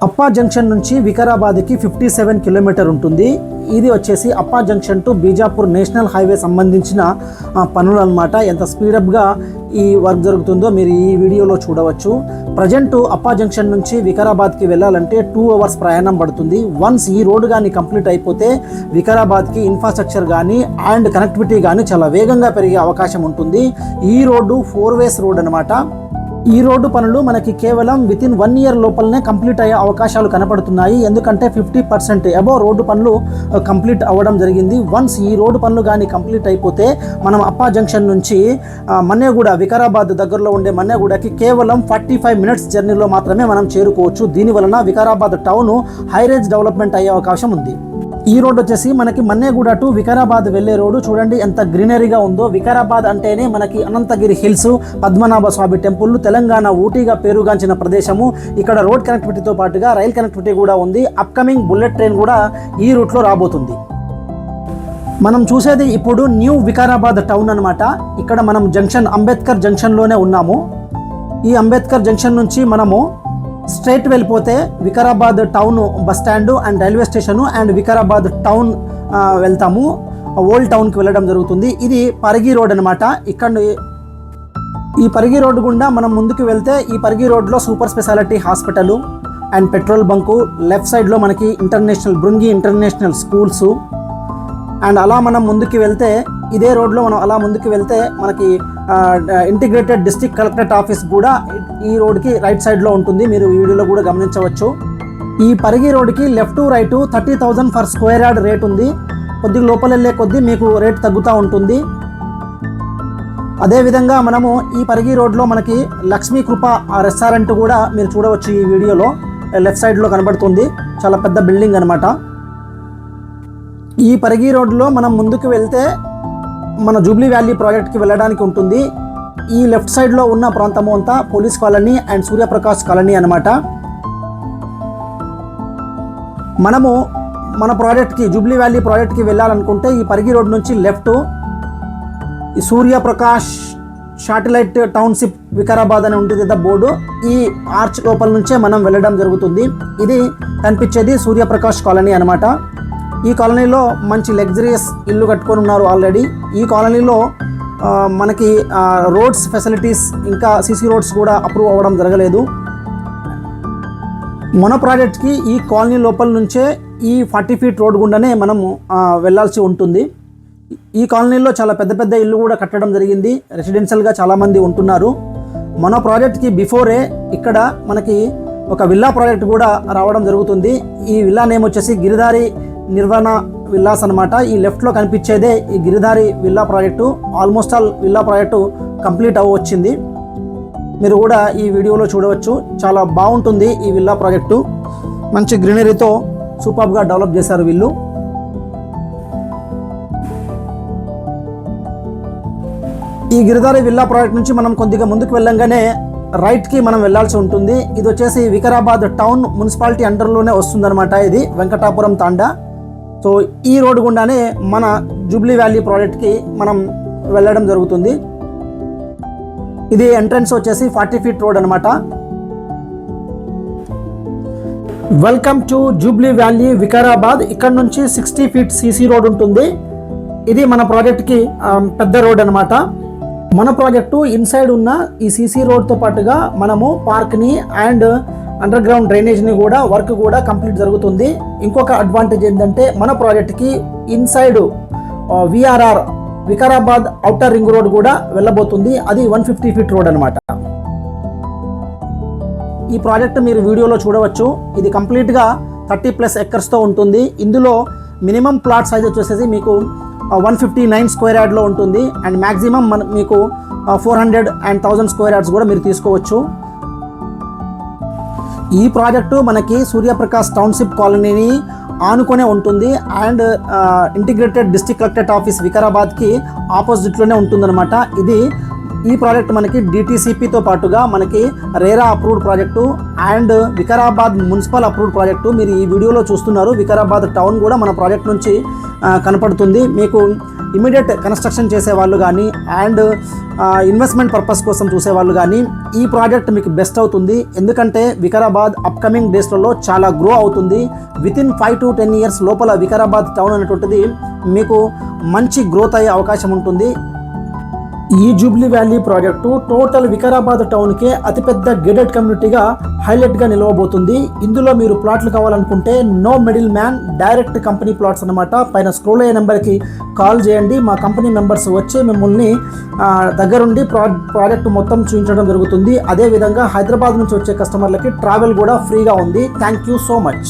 అప్పా జంక్షన్ నుంచి వికారాబాద్కి 57 కిలోమీటర్ ఉంటుంది. ఇది వచ్చేసి అప్పా junction to Bijapur national highway సంబంధించిన పనులు అన్నమాట. ఎంత స్పీడప్గా ఈ వర్క్ జరుగుతుందో మీరు ఈ వీడియోలో చూడవచ్చు. ప్రజెంట్ అప్పా జంక్షన్ నుంచి వికారాబాద్కి వెళ్ళాలంటే 2 అవర్స్ ప్రయాణం పడుతుంది. వన్స్ ఈ రోడ్డు కానీ కంప్లీట్ అయిపోతే వికారాబాద్కి ఇన్ఫ్రాస్ట్రక్చర్ కానీ అండ్ కనెక్టివిటీ కానీ చాలా వేగంగా పెరిగే అవకాశం ఉంటుంది. ఈ రోడ్డు 4 వేస్ రోడ్ అనమాట. ఈ రోడ్డు పనులు మనకి కేవలం వితిన్ 1 ఇయర్ లోపలనే కంప్లీట్ అయ్యే అవకాశాలు కనపడుతున్నాయి. ఎందుకంటే 50% అబోవ్ రోడ్డు పనులు కంప్లీట్ అవ్వడం జరిగింది. వన్స్ ఈ రోడ్డు పనులు కానీ కంప్లీట్ అయిపోతే మనం అప్పా జంక్షన్ నుంచి మన్నేగూడ వికారాబాద్ దగ్గరలో ఉండే మన్నేగూడకి కేవలం 45 మినిట్స్ జర్నీలో మాత్రమే మనం చేరుకోవచ్చు. దీనివలన వికారాబాద్ టౌన్ హైరేంజ్ డెవలప్మెంట్ అయ్యే అవకాశం ఉంది. ఈ రోడ్ వచ్చేసి మనకి మన్నేగూడ టు వికారాబాద్ వెళ్ళే రోడ్డు. చూడండి ఎంత గ్రీనరీగా ఉందో. వికారాబాద్ అంటేనే మనకి అనంతగిరి హిల్స్, పద్మనాభ స్వామి టెంపుల్, తెలంగాణ ఊటీగా పేరుగాంచిన ప్రదేశము. ఇక్కడ రోడ్ కనెక్టివిటీతో పాటుగా రైల్ కనెక్టివిటీ కూడా ఉంది. అప్కమింగ్ బుల్లెట్ ట్రైన్ కూడా ఈ రూట్లో రాబోతుంది. మనం చూసేది ఇప్పుడు న్యూ వికారాబాద్ టౌన్ అనమాట. ఇక్కడ మనం జంక్షన్ అంబేద్కర్ జంక్షన్లోనే ఉన్నాము. ఈ అంబేద్కర్ జంక్షన్ నుంచి మనము స్ట్రైట్ వెళ్ళిపోతే Vikarabad town bus stand and railway station and Vikarabad town వెళ్తాము. ఓల్డ్ టౌన్కి వెళ్ళడం జరుగుతుంది. ఇది పరిగి రోడ్ అనమాట. ఇక్కడ ఈ పరిగి రోడ్డు గుండా మనం ముందుకు వెళ్తే ఈ పరిగి రోడ్లో super speciality hospital and petrol bunk, left సైడ్లో మనకి బృంగి ఇంటర్నేషనల్ స్కూల్స్ అండ్ అలా మనం ముందుకు వెళ్తే ఇదే రోడ్లో మనం అలా ముందుకు వెళ్తే మనకి ఇంటిగ్రేటెడ్ డిస్ట్రిక్ట్ కలెక్టరేట్ ఆఫీస్ కూడా ఈ రోడ్కి రైట్ సైడ్లో ఉంటుంది. మీరు ఈ వీడియోలో కూడా గమనించవచ్చు. ఈ పరిగి రోడ్కి left right 30,000 for square yard rate ఉంది. కొద్దిగా లోపల వెళ్ళే కొద్దీ మీకు రేట్ తగ్గుతూ ఉంటుంది. అదేవిధంగా మనము ఈ పరిగి రోడ్లో మనకి లక్ష్మీ కృప రెస్టారెంట్ కూడా మీరు చూడవచ్చు. ఈ వీడియోలో లెఫ్ట్ సైడ్లో కనబడుతుంది. చాలా పెద్ద బిల్డింగ్ అనమాట. ఈ పరిగి రోడ్లో మనం ముందుకు వెళ్తే మన జూబ్లీ వ్యాలీ ప్రాజెక్ట్కి వెళ్ళడానికి ఉంటుంది. ఈ లెఫ్ట్ సైడ్లో ఉన్న ప్రాంతము అంతా police colony and Suryaprakash colony అనమాట. మనము మన ప్రాజెక్ట్కి జూబ్లీ వ్యాలీ ప్రాజెక్ట్కి వెళ్ళాలనుకుంటే ఈ పరిగి రోడ్ నుంచి లెఫ్ట్ ఈ సూర్యప్రకాష్ శాటిలైట్ టౌన్షిప్ వికారాబాద్ అని ఉంటుంది కదా బోర్డు. ఈ ఆర్చ్ లోపల నుంచే మనం వెళ్ళడం జరుగుతుంది. ఇది కనిపించేది సూర్యప్రకాష్ కాలనీ అనమాట. ఈ కాలనీలో మంచి లగ్జరియస్ ఇల్లు కట్టుకొని ఉన్నారు ఆల్రెడీ. ఈ కాలనీలో మనకి రోడ్స్ ఫెసిలిటీస్ ఇంకా సీసీ రోడ్స్ కూడా అప్రూవ్ అవ్వడం జరగలేదు. మన ప్రాజెక్ట్కి ఈ కాలనీ లోపల నుంచే ఈ 40 ఫీట్ రోడ్ గుండానే మనము వెళ్ళాల్సి ఉంటుంది. ఈ కాలనీలో చాలా పెద్ద పెద్ద ఇల్లు కూడా కట్టడం జరిగింది. రెసిడెన్షియల్గా చాలామంది ఉంటున్నారు. మన ప్రాజెక్ట్కి బిఫోరే ఇక్కడ మనకి ఒక విల్లా ప్రాజెక్ట్ కూడా రావడం జరుగుతుంది. ఈ విల్లా నేమ్ వచ్చేసి గిరిధారి నిర్వహణ విల్లాస్ అనమాట. ఈ లెఫ్ట్లో కనిపించేదే ఈ Giridhari villa project. Almost all villa project complete అవ్వచ్చింది. మీరు కూడా ఈ వీడియోలో చూడవచ్చు. చాలా బాగుంటుంది ఈ విల్లా ప్రాజెక్టు. మంచి గ్రీనరీతో సూపర్గా డెవలప్ చేశారు వీళ్ళు. ఈ గిరిధారి విల్లా ప్రాజెక్ట్ నుంచి మనం కొద్దిగా ముందుకు వెళ్ళంగానే రైట్కి మనం వెళ్ళాల్సి ఉంటుంది. ఇది వచ్చేసి వికారాబాద్ టౌన్ మున్సిపాలిటీ అండర్లోనే వస్తుందన్నమాట. ఇది వెంకటాపురం తాండా. సో ఈ రోడ్డు గుండానే మన జూబ్లీ వ్యాలీ ప్రాజెక్ట్కి మనం వెళ్ళడం జరుగుతుంది. ఇది ఎంట్రన్స్ వచ్చేసి 40 ఫీట్ రోడ్ అనమాట. Welcome to Jubilee valley Vikarabad. ఇక్కడ నుంచి 60 ఫీట్ సీసీ రోడ్ ఉంటుంది. ఇది మన ప్రాజెక్ట్కి పెద్ద రోడ్ అనమాట. మన ప్రాజెక్టు ఇన్సైడ్ ఉన్న ఈ సీసీ రోడ్తో పాటుగా మనము పార్క్ని అండ్ అండర్ గ్రౌండ్ డ్రైనేజ్ని కూడా వర్క్ కూడా కంప్లీట్ జరుగుతుంది. ఇంకొక అడ్వాంటేజ్ ఏంటంటే మన ప్రాజెక్ట్కి inside VRR Vikarabad outer ring road కూడా వెళ్ళబోతుంది. అది 150 ఫీట్ రోడ్ అనమాట. ఈ ప్రాజెక్ట్ మీరు వీడియోలో చూడవచ్చు. ఇది కంప్లీట్గా 30+ ఎకర్స్తో ఉంటుంది. ఇందులో మినిమం ప్లాట్ సైజ్ వచ్చేసి మీకు 159 స్క్వేర్ యార్డ్లో ఉంటుంది. అండ్ మ్యాక్సిమం మీకు 400 and 1000 స్క్వేర్ యార్డ్స్ కూడా మీరు తీసుకోవచ్చు. ఈ ప్రాజెక్టు మనకి సూర్యప్రకాష్ టౌన్షిప్ కాలనీని ఆనుకొనే ఉంటుంది and integrated district collectorate office వికారాబాద్కి ఆపోజిట్లోనే ఉంటుందన్నమాట. ఈ ప్రాజెక్ట్ మనకి డిటిసిపితో పాటుగా మనకి RERA approved project and Vikarabad municipal approved project. మీరు ఈ వీడియోలో చూస్తున్నారు. వికారాబాద్ టౌన్ కూడా మన ప్రాజెక్ట్ నుంచి కనపడుతుంది. మీకు ఇమీడియట్ కన్స్ట్రక్షన్ చేసేవాళ్ళు కానీ అండ్ ఇన్వెస్ట్మెంట్ పర్పస్ కోసం చూసేవాళ్ళు కానీ ఈ ప్రాజెక్ట్ మీకు బెస్ట్ అవుతుంది. ఎందుకంటే వికారాబాద్ అప్కమింగ్ డేస్లలో చాలా గ్రో అవుతుంది. వితిన్ 5 to 10 years లోపల వికారాబాద్ టౌన్ అనేటువంటిది మీకు మంచి గ్రోత్ అయ్యే అవకాశం ఉంటుంది. ఈ jubilee valley project total Vikarabad టౌన్కే అతిపెద్ద గేటెడ్ కమ్యూనిటీగా హైలైట్గా నిలవబోతుంది. ఇందులో మీరు ప్లాట్లు కావాలనుకుంటే no middle man, direct company plots అనమాట. పైన స్క్రోల్ అయ్యే నెంబర్కి కాల్ చేయండి. మా కంపెనీ మెంబర్స్ వచ్చి మిమ్మల్ని దగ్గరుండి ప్రాజెక్టు మొత్తం చూపించడం జరుగుతుంది. అదేవిధంగా హైదరాబాద్ నుంచి వచ్చే కస్టమర్లకి ట్రావెల్ కూడా ఫ్రీగా ఉంది. Thank you so much.